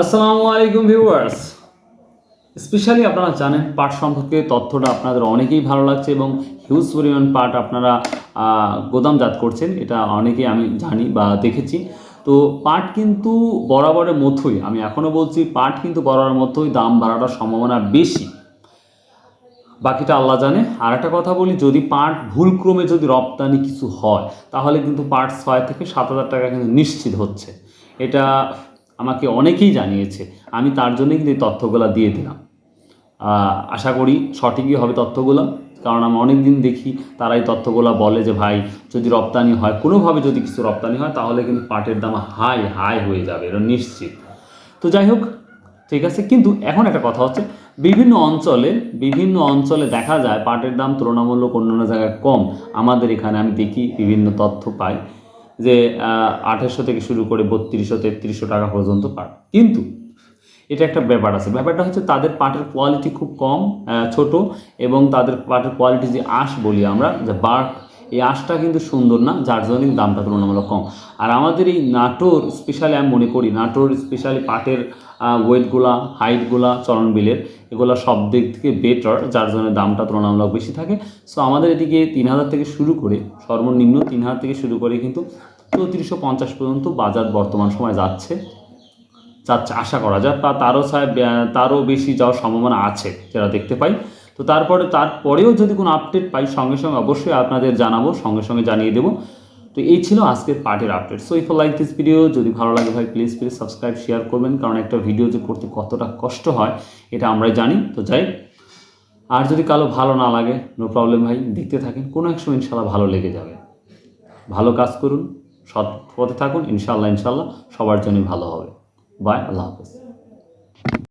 আসসালামু আলাইকুম viewers. Specially আপনারা জানেন পাট সম্পর্কে তথ্যটা আপনাদের অনেকেই ভালো লাগছে এবং হিউজ পরিমাণ পাট আপনারা গোদামজাত করছেন, এটা অনেকেই আমি জানি বা দেখেছি। তো পাট কিন্তু বরাবরের মতোই, আমি এখনও বলছি, পাট কিন্তু বরাবরের মতোই দাম বাড়ার সম্ভাবনা বেশি, বাকিটা আল্লাহ জানে। আর একটা কথা বলি, যদি পাট ভুলক্রমে যদি রপ্তানি কিছু হয় তাহলে কিন্তু পাট 6 থেকে 7 হাজার টাকা কিন্তু নিশ্চিত হচ্ছে। এটা আমাকে অনেকেই জানিয়েছে, আমি তার জন্যই কিন্তু এই তথ্যগুলো দিয়ে দিলাম। আশা করি সঠিকই হবে তথ্যগুলো, কারণ আমি অনেক দিন দেখি তারা এই তথ্যগুলো বলে যে ভাই যদি রপ্তানি হয়, কোনোভাবে যদি কিছু রপ্তানি হয় তাহলে কিন্তু পাটের দাম হাই হাই হয়ে যাবে, এটা নিশ্চিত। তো যাই হোক, ঠিক আছে। কিন্তু এখন একটা কথা হচ্ছে, বিভিন্ন অঞ্চলে দেখা যায় পাটের দাম তুলনামূলক অন্যান্য জায়গায় কম। আমাদের এখানে আমি দেখি, বিভিন্ন তথ্য পাই যে 2800 থেকে শুরু করে 3200-3300 টাকা পর্যন্ত পাট। কিন্তু এটা একটা ব্যাপার আছে, ব্যাপারটা হচ্ছে তাদের পাটের কোয়ালিটি খুব কম, ছোট, এবং তাদের পাটের কোয়ালিটি যে আঁশ বলি আমরা, যে বার্ক, এই আঁশটা কিন্তু সুন্দর না, যার জন্য কিন্তু দামটা তুলনামূলক কম। আর আমাদের এই নাটোর স্পেশালি, আমি মনে করি নাটোর স্পেশালি পাটের ওয়েটগুলা, হাইটগুলা, চলন বিলের, এগুলো সব দিক থেকে বেটার, যার জন্য দামটা তুলনামূলক বেশি থাকে। সো আমাদের এদিকে 3000 থেকে শুরু করে, সর্বনিম্ন 3000 থেকে শুরু করে কিন্তু 3450 পর্যন্ত বাজার বর্তমান সময় যাচ্ছে, আশা করা যায়, বা তারও বেশি যাওয়ার সম্ভাবনা আছে যেটা দেখতে পাই। তো তারপরেও যদি কোনো আপডেট পাই সঙ্গে সঙ্গে অবশ্যই আপনাদের জানাবো, সঙ্গে সঙ্গে জানিয়ে দেবো। তো এই ছিল আজকের পার্টির update. So if you like this video, যদি ভালো লাগে ভাই প্লিজ সাবস্ক্রাইব, শেয়ার করবেন, কারণ একটা ভিডিও যে করতে কতটা কষ্ট হয় এটা আমরাই জানি। তো যাই, আর যদি কালো ভালো না লাগে, নো প্রবলেম ভাই, দেখতে থাকেন, কোনো এক সময় ইনশাল্লাহ ভালো লেগে যাবে। ভালো কাজ করুন, সৎ পথে থাকুন, ইনশাল্লাহ সবার জন্যই ভালো হবে। বাই, আল্লাহ হাফেজ।